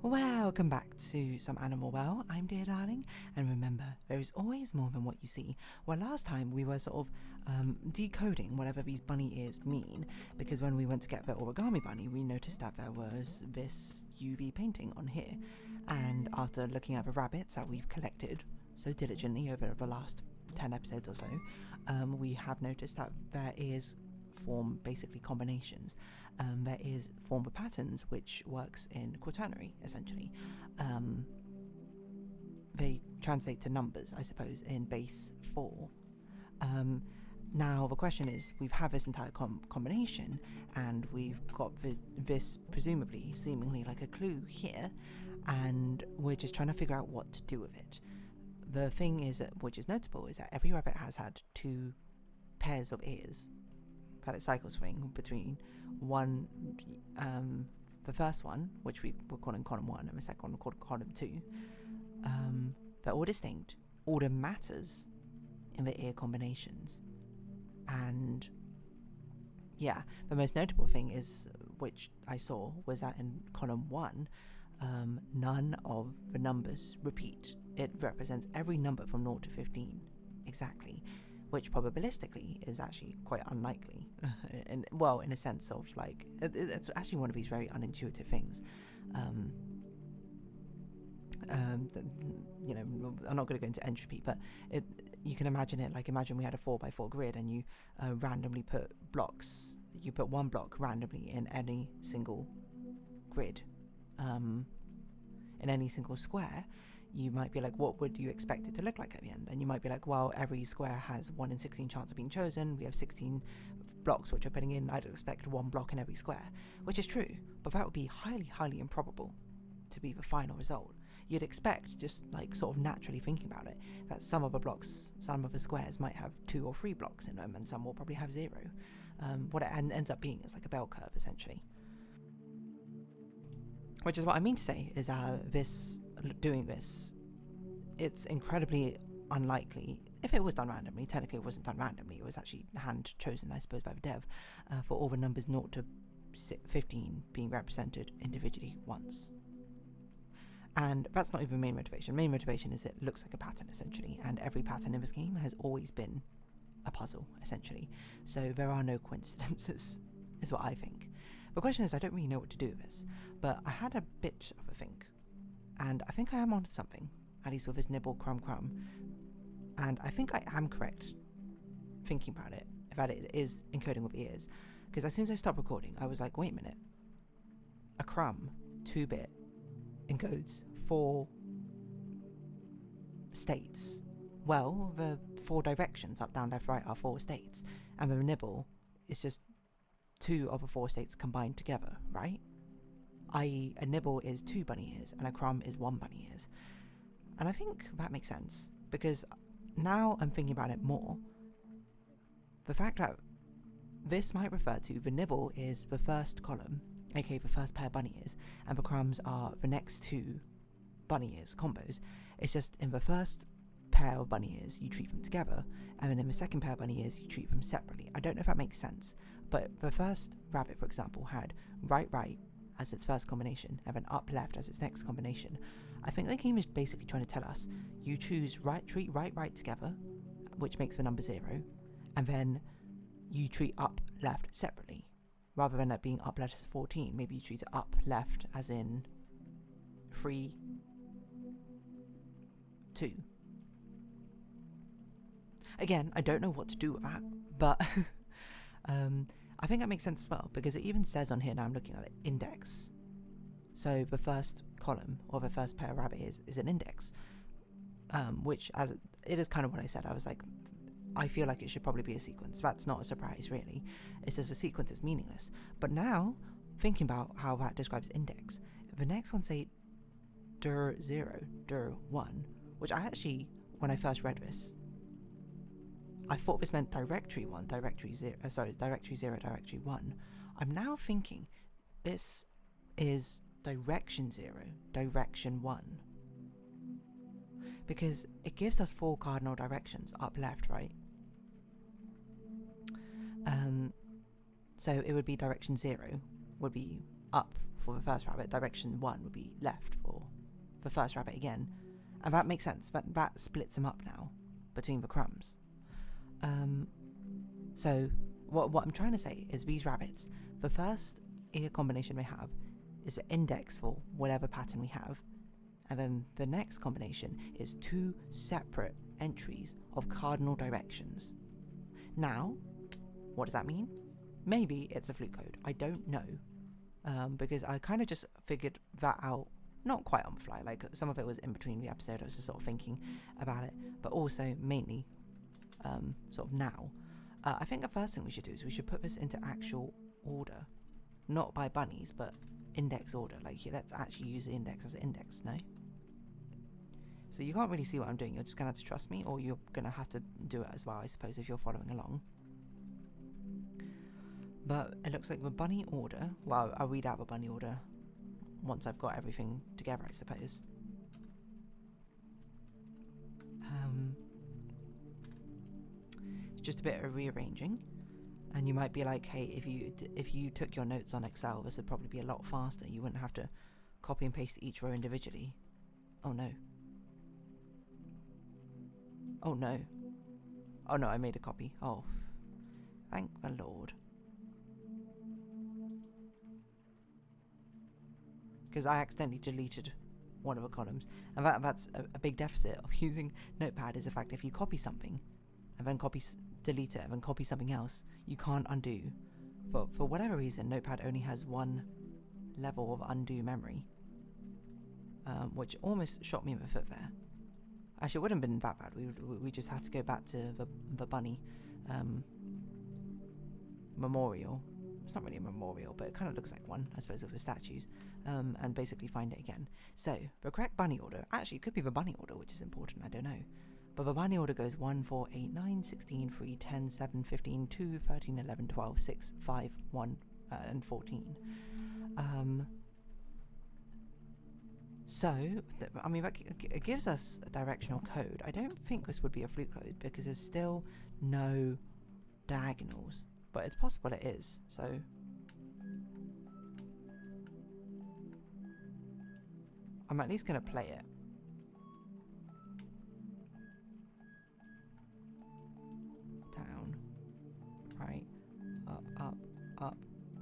Welcome back to Some Animal Well. I'm Dear Darling, and remember, there is always more than what you see. Well, last time we were sort of decoding whatever these bunny ears mean, because when we went to get the origami bunny, we noticed that there was this UV painting on here. And after looking at the rabbits that we've collected so diligently over the last 10 episodes or so, we have noticed that their ears form basically combinations. There is form of patterns which works in quaternary, essentially. They translate to numbers, I suppose, in base 4. Now the question is, we've had this entire combination, and we've got this presumably, seemingly like a clue here, and we're just trying to figure out what to do with it. The thing is, which is notable, is that every rabbit has had 2 pairs of ears that it cycles between one, the first one, which we were calling column 1, and the second one called column 2. They're all distinct. Order matters in the ear combinations. And yeah, the most notable thing is, which I saw, was that in column 1, none of the numbers repeat. It represents every number from 0 to 15 exactly, which probabilistically is actually quite unlikely. In a sense of like, it's actually one of these very unintuitive things. I'm not going to go into entropy, but you can imagine it like, imagine we had a 4x4 grid and you randomly put blocks. You put one block randomly in any single grid, in any single square. You might be like, what would you expect it to look like at the end? And you might be like, well, every square has 1 in 16 chance of being chosen. We have 16 blocks which we're putting in. I'd expect 1 block in every square, which is true, but that would be highly, highly improbable to be the final result. You'd expect, just like sort of naturally thinking about it, that some of the squares might have 2 or 3 blocks in them, and some will probably have 0. What it ends up being is like a bell curve, essentially. Which is what I mean to say is doing this, it's incredibly unlikely. If it was done randomly, technically it wasn't done randomly, it was actually hand chosen, I suppose, by the dev, for all the numbers 0 to 15 being represented individually once. And that's not even main motivation. Main motivation is it looks like a pattern, essentially, and every pattern in this game has always been a puzzle, essentially. So there are no coincidences, is what I think. The question is, I don't really know what to do with this, but I had a bit of a think, and I think I am onto something, at least with this nibble crumb, and I think I am correct thinking about it, that it is encoding with ears, because as soon as I stopped recording, I was like, wait a minute, a crumb 2-bit encodes 4 states. Well, the 4 directions, up, down, left, right, are 4 states, and the nibble is just 2 of the 4 states combined together, right? I.e., a nibble is 2 bunny ears and a crumb is 1 bunny ears. And I think that makes sense, because now I'm thinking about it more. The fact that this might refer to the nibble is the first column, aka the first pair of bunny ears, and the crumbs are the next 2 bunny ears combos. It's just in the first pair of bunny ears you treat them together, and then in the second pair of bunny ears you treat them separately. I don't know if that makes sense, but the first rabbit, for example, had right as its first combination and then up left as its next combination. I think the game is basically trying to tell us, you choose treat right together, which makes the number 0, and then you treat up left separately. Rather than it being up left as 14, maybe you treat it up left as in 3, 2. Again, I don't know what to do with that, but I think that makes sense as well, because it even says on here, now I'm looking at it, index. So the first column, or the first pair of rabbit ears, is an index, which, as it is kind of what I said, I was like, I feel like it should probably be a sequence. That's not a surprise, really. It's just the sequence is meaningless. But now, thinking about how that describes index, the next one say dir 0, dir 1, which I actually, when I first read this, I thought this meant directory 1, directory 0, directory 0, directory 1. I'm now thinking this is direction 0, direction 1. Because it gives us 4 cardinal directions, up, left, right. So it would be direction 0 would be up for the first rabbit, direction 1 would be left for the first rabbit again. And that makes sense. That splits them up now between the crumbs. So what I'm trying to say is these rabbits, the first ear combination they have is the index for whatever pattern we have. And then the next combination is 2 separate entries of cardinal directions. Now, what does that mean? Maybe it's a fluke code. I don't know. Because I kind of just figured that out, not quite on the fly. Like, some of it was in between the episode. I was just sort of thinking about it. But also, mainly, sort of now. I think the first thing we should do is we should put this into actual order. Not by bunnies, but index order. Like, let's actually use the index as an index, no? So you can't really see what I'm doing. You're just going to have to trust me, or you're going to have to do it as well, I suppose, if you're following along. But it looks like the bunny order... Well, I'll read out the bunny order once I've got everything together, I suppose. It's just a bit of rearranging. And you might be like, hey, if you took your notes on Excel, this would probably be a lot faster. You wouldn't have to copy and paste each row individually. Oh no. Oh no. Oh no, I made a copy. Oh. Thank the Lord. Because I accidentally deleted one of the columns. And that's a big deficit of using Notepad, is the fact if you copy something and then delete it and then copy something else, you can't undo. For whatever reason, Notepad only has one level of undo memory. Which almost shot me in the foot there. Actually, it wouldn't have been that bad. We just had to go back to the bunny memorial. It's not really a memorial, but it kind of looks like one, I suppose, with the statues, and basically find it again. So, the correct bunny order, actually, it could be the bunny order, which is important, I don't know. But the bunny order goes 1, 4, 8, 9, 16, 3, 10, 7, 15, 2, 13, 11, 12, 6, 5, 1, and 14. So, I mean, it gives us a directional code. I don't think this would be a fluke code because there's still no diagonals. But it's possible it is, so... I'm at least going to play it. Down. Right. Up,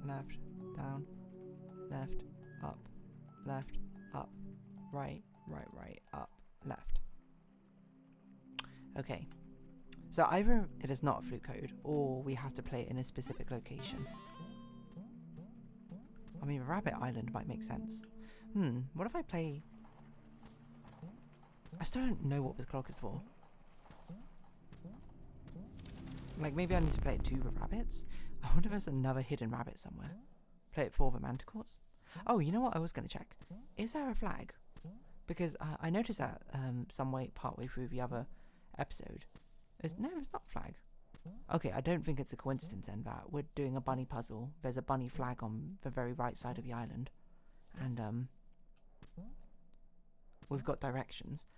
left, down, left, up, right, up, left. Okay. So either it is not a fluke code, or we have to play it in a specific location. I mean, Rabbit Island might make sense. What if I play... I still don't know what this clock is for. Like, maybe I need to play it to the rabbits? I wonder if there's another hidden rabbit somewhere. Play it for the manticores? Oh, you know what I was going to check? Is there a flag? Because I noticed that partway through the other episode. No, it's not a flag. Okay, I don't think it's a coincidence then that we're doing a bunny puzzle. There's a bunny flag on the very right side of the island. And we've got directions.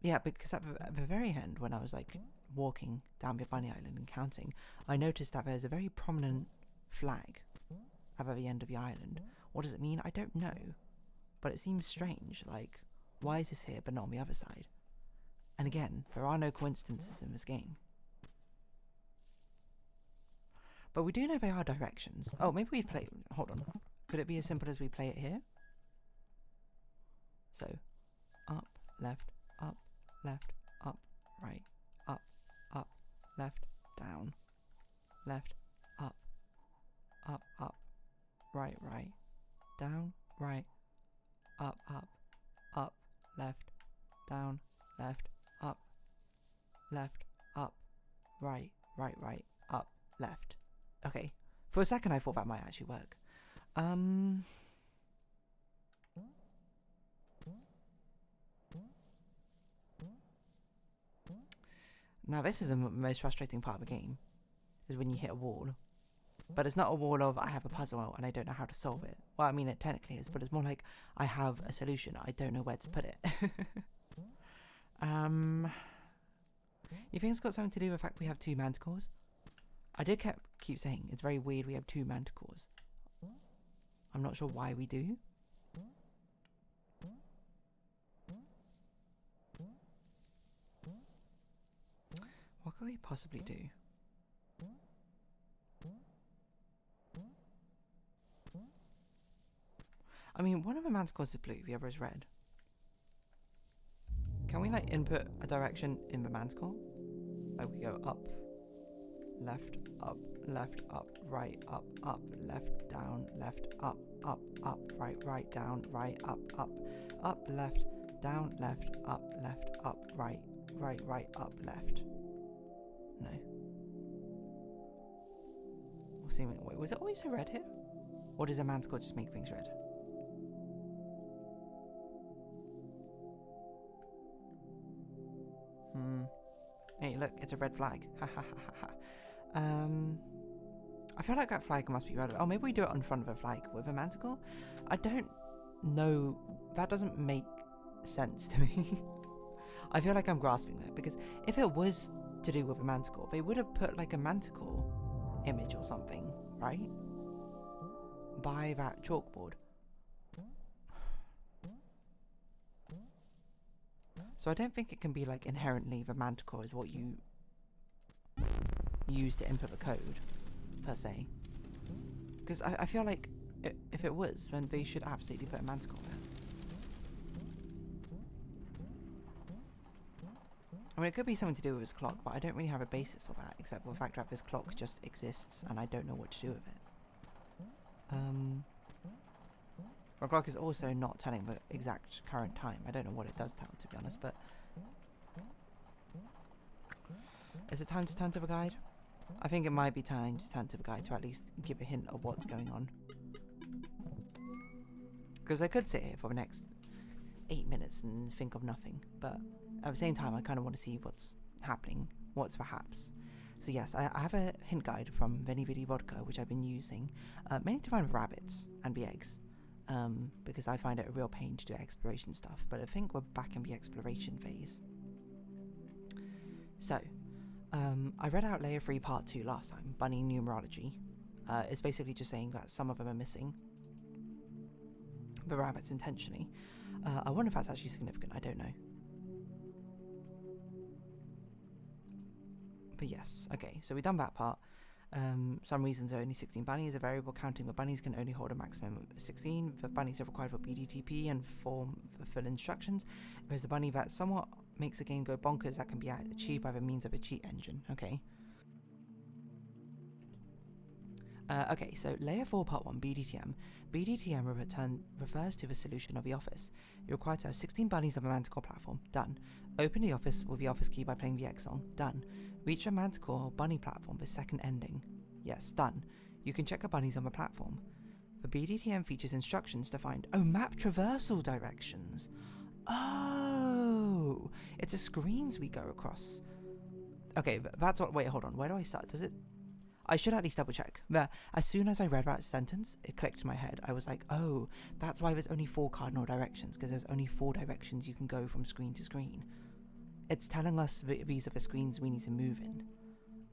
Yeah, because at the very end, when I was like walking down the bunny island and counting, I noticed that there's a very prominent flag at the very end of the island. What does it mean? I don't know. But it seems strange. Like, why is this here but not on the other side? And again, there are no coincidences in this game. But we do know there are directions. Oh, maybe we play... Hold on. Could it be as simple as we play it here? So, up, left, right, up, left, down, left, up, right, down, right, up, left, down, left, up, right, up, left. Okay. For a second I thought that might actually work. Now this is the most frustrating part of the game, is when you hit a wall. But it's not a wall of, I have a puzzle and I don't know how to solve it. Well, I mean, it technically is, but it's more like, I have a solution, I don't know where to put it. You think it's got something to do with the fact we have 2 manticores? I did keep saying, it's very weird we have 2 manticores. I'm not sure why we do. What could we possibly do? I mean, one of the manticores is blue, the other is red. Can we, like, input a direction in the manticore? Like, we go up, left, up, right, up, left, down, left, up, right, down, right, up, left, down, left, up, right, up, left. No. We'll see. Wait, was it always a red here? Or does a manticore just make things red? Hey, look, it's a red flag. Ha ha ha ha ha. I feel like that flag must be red. Oh, maybe we do it in front of a flag with a manticore? I don't know. That doesn't make sense to me. I feel like I'm grasping that, because if it was to do with a manticore, they would have put like a manticore image or something, right? By that chalkboard. So I don't think it can be like inherently the manticore is what you use to input the code, per se. Because I feel like if it was, then they should absolutely put a manticore there. I mean, it could be something to do with his clock, but I don't really have a basis for that, except for the fact that this clock just exists and I don't know what to do with it. The clock is also not telling the exact current time. I don't know what it does tell, to be honest, but... Is it time to turn to the guide? I think it might be time to turn to the guide to at least give a hint of what's going on. Because I could sit here for the next 8 minutes and think of nothing, but at the same time I kind of want to see what's happening, what's perhaps. So yes, I have a hint guide from Veni Vidi Vodka, which I've been using, mainly to find rabbits and the eggs. Because I find it a real pain to do exploration stuff, but I think we're back in the exploration phase. So, I read out Layer 3 Part 2 last time, Bunny Numerology. It's basically just saying that some of them are missing the rabbits intentionally. I wonder if that's actually significant, I don't know. But yes, okay, so we've done that part. Some reasons are only 16 bunnies. A variable counting the bunnies can only hold a maximum of 16. The bunnies are required for BDTP and for full instructions. There's a bunny that somewhat makes the game go bonkers that can be achieved by the means of a cheat engine. Okay. Okay, so Layer 4 Part 1, BDTM. BDTM refers to the solution of the office. You're required to have 16 bunnies of a manticore platform. Done. Open the office with the office key by playing the X song. Done. Reach a manticore bunny platform with second ending. Yes, done. You can check the bunnies on the platform. The BDTM features instructions to find... Oh, map traversal directions. Oh, it's a screens we go across. Okay, that's what... Wait, hold on. Where do I start? Does it... I should at least double check. But as soon as I read that sentence, it clicked in my head. I was like, oh, that's why there's only 4 cardinal directions, because there's only 4 directions you can go from screen to screen. It's telling us these are the screens we need to move in.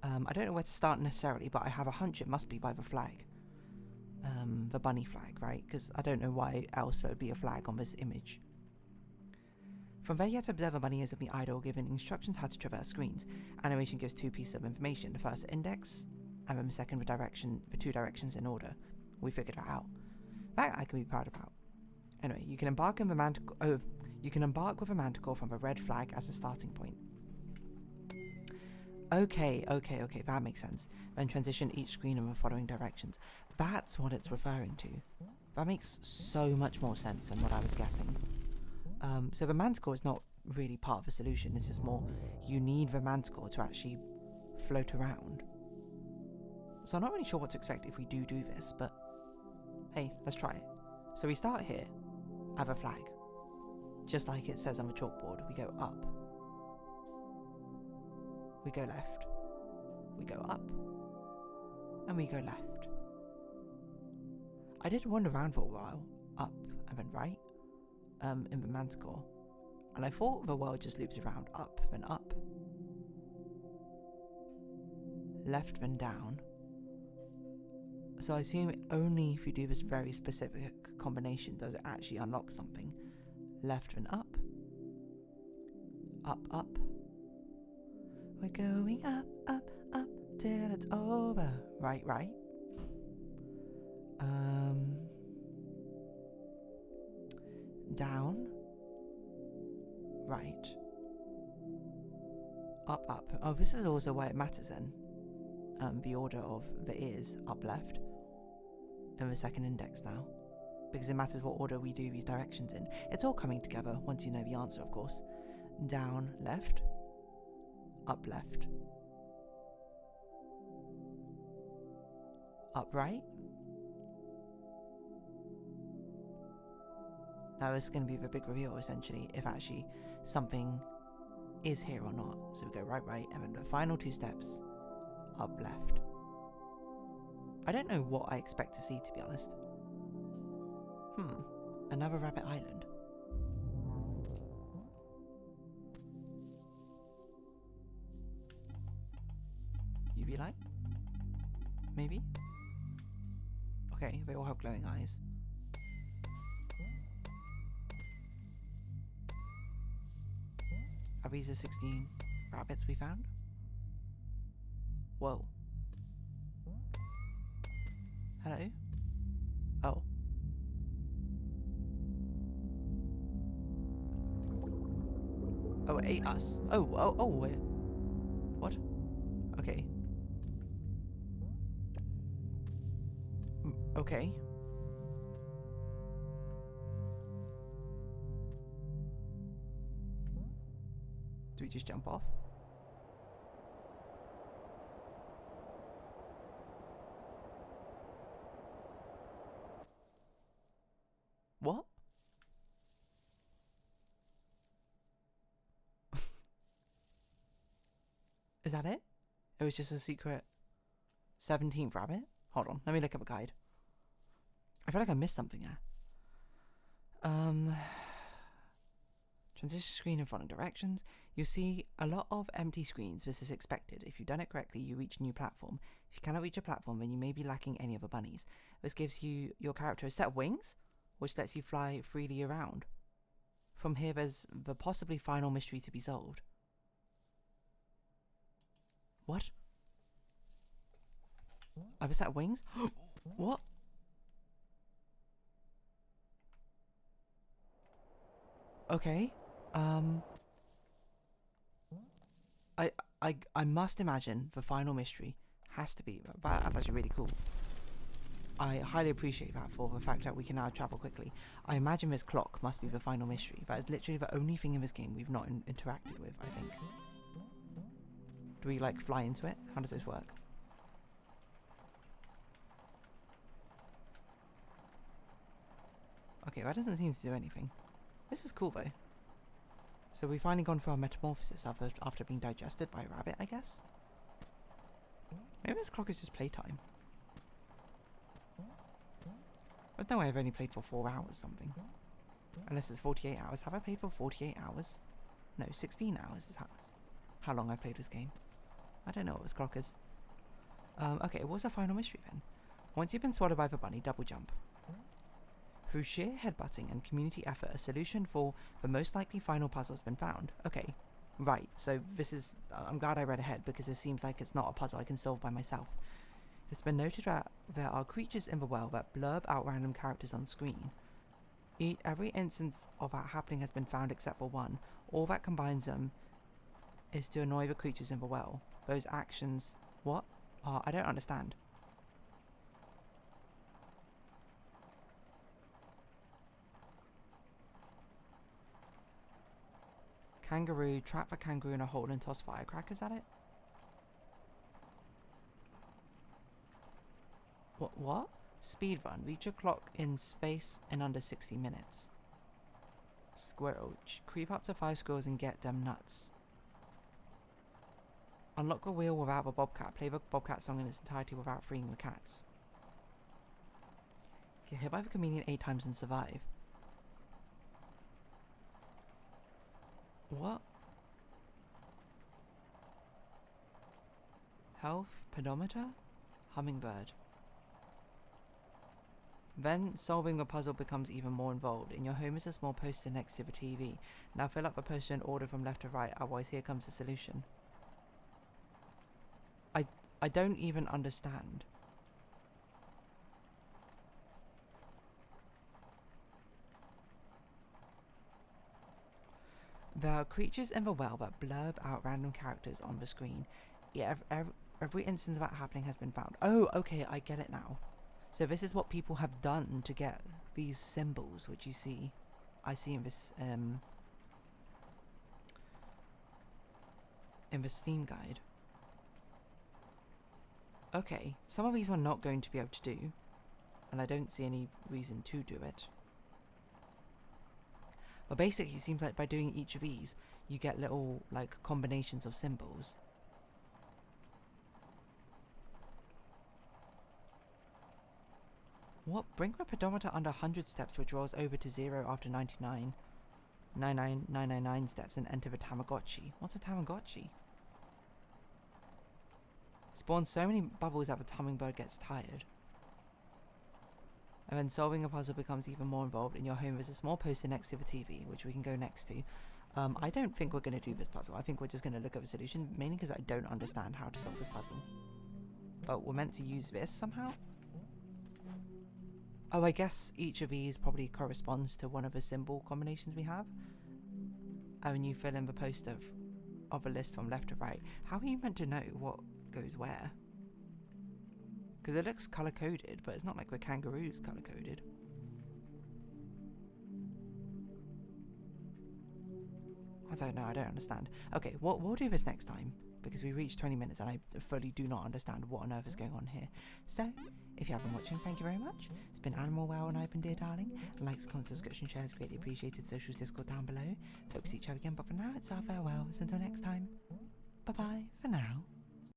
I don't know where to start necessarily, but I have a hunch it must be by the flag. The bunny flag, right? Because I don't know why else there would be a flag on this image. From there you have to observe a bunny as of the idle, given instructions how to traverse screens. Animation gives 2 pieces of information. The first index, and then the second the 2 directions in order. We figured that out. That I can be proud about. Anyway, you can embark on the manticore. Oh, you can embark with a manticore from a red flag as a starting point. Okay, that makes sense. Then transition each screen in the following directions. That's what it's referring to. That makes so much more sense than what I was guessing. So the manticore is not really part of the solution. It's just more you need the manticore to actually float around. So I'm not really sure what to expect if we do this, but hey, let's try it. So we start here, have a flag. Just like it says on the chalkboard, we go up. We go left. We go up. And we go left. I did wander around for a while, up and then right, in the manticore. And I thought the world just loops around, up, then up. Left, then down. So I assume only if you do this very specific combination does it actually unlock something. Left and up. Up, up. We're going up, up, up till it's over. Right, right. Down. Right. Up, up. Oh, this is also why it matters then. The order of the ears, up, left. And the second index now. Because it matters what order we do these directions in. It's all coming together once you know the answer, of course. Down, left. Up, left. Up, right. Now this is going to be the big reveal, essentially, if actually something is here or not. So we go right, right, and then the final 2 steps, up, left. I don't know what I expect to see, to be honest. Another rabbit island. UV light? Maybe? Okay, they all have glowing eyes. Are these the 16 rabbits we found? Whoa. Hello? Oh. Oh, it ate us. Oh, oh, oh, wait. What? Okay. Okay. Do we just jump off? What? Is that it? It was just a secret 17th rabbit? Hold on, let me look up a guide. I feel like I missed something there. Transition screen in following directions. You see a lot of empty screens. This is expected. If you've done it correctly, you reach a new platform. If you cannot reach a platform, then you may be lacking any other bunnies. This gives you your character a set of wings, which lets you fly freely around. From here, there's the possibly final mystery to be solved. What? I have a set of wings? What? Okay. I must imagine the final mystery has to be. That's actually really cool. I highly appreciate that for the fact that we can now travel quickly. I imagine this clock must be the final mystery. That is literally the only thing in this game we've not interacted with, I think. Do we, like, fly into it? How does this work? Okay, that doesn't seem to do anything. This is cool, though. So we've finally gone through our metamorphosis after being digested by a rabbit, I guess? Maybe this clock is just playtime. There's no way I've only played for 4 hours something. Unless it's 48 hours. Have I played for 48 hours? No, 16 hours is how long I've played this game. I don't know what this clock is. Okay, what's our final mystery then? Once you've been swallowed by the bunny, double jump. Through sheer headbutting and community effort, a solution for the most likely final puzzle has been found. Okay, right, so this is... I'm glad I read ahead because it seems like it's not a puzzle I can solve by myself. It's been noted that there are creatures in the world that blurb out random characters on screen. Every instance of that happening has been found except for one. All that combines them is to annoy the creatures in the well. Those actions... What? I don't understand. Kangaroo, trap the kangaroo in a hole and toss firecrackers at it? What? Speedrun, reach a clock in space in under 60 minutes. Squirrel, creep up to 5 squirrels and get them nuts. Unlock a wheel without the bobcat, play the bobcat song in its entirety without freeing the cats. Get hit by the chameleon 8 times and survive. What? Health, pedometer, hummingbird. Then solving a puzzle becomes even more involved. In your home is a small poster next to the TV. Now fill up the poster in order from left to right, otherwise here comes the solution. I don't even understand. There are creatures in the well that blurb out random characters on the screen. Yeah, every instance of that happening has been found. Oh, okay, I get it now. So this is what people have done to get these symbols, which you see. I see in this Steam guide. Okay, some of these we're not going to be able to do, and I don't see any reason to do it. But basically, it seems like by doing each of these, you get little, like, combinations of symbols. What? Bring the pedometer under 100 steps, which rolls over to 0 after 99. 99999 steps, and enter the Tamagotchi. What's a Tamagotchi? Spawn so many bubbles that the hummingbird gets tired. And then solving a puzzle becomes even more involved. In your home there's a small poster next to the TV, which we can go next to. I don't think we're going to do this puzzle. I think we're just going to look at the solution, mainly because I don't understand how to solve this puzzle. But we're meant to use this somehow? Oh, I guess each of these probably corresponds to one of the symbol combinations we have. And then you fill in the poster of a list from left to right. How are you meant to know what goes where? Because it looks colour-coded, but it's not like the kangaroo's colour-coded. I don't know, I don't understand. Okay, we'll do this next time, because we reached 20 minutes and I fully do not understand what on earth is going on here. So, if you have been watching, thank you very much. It's been Animal Wow and I've been Dear Darling. Likes, comments, subscription, shares, greatly appreciated. Socials, Discord down below. Hope to see each other again, but for now, it's our farewells. Until next time,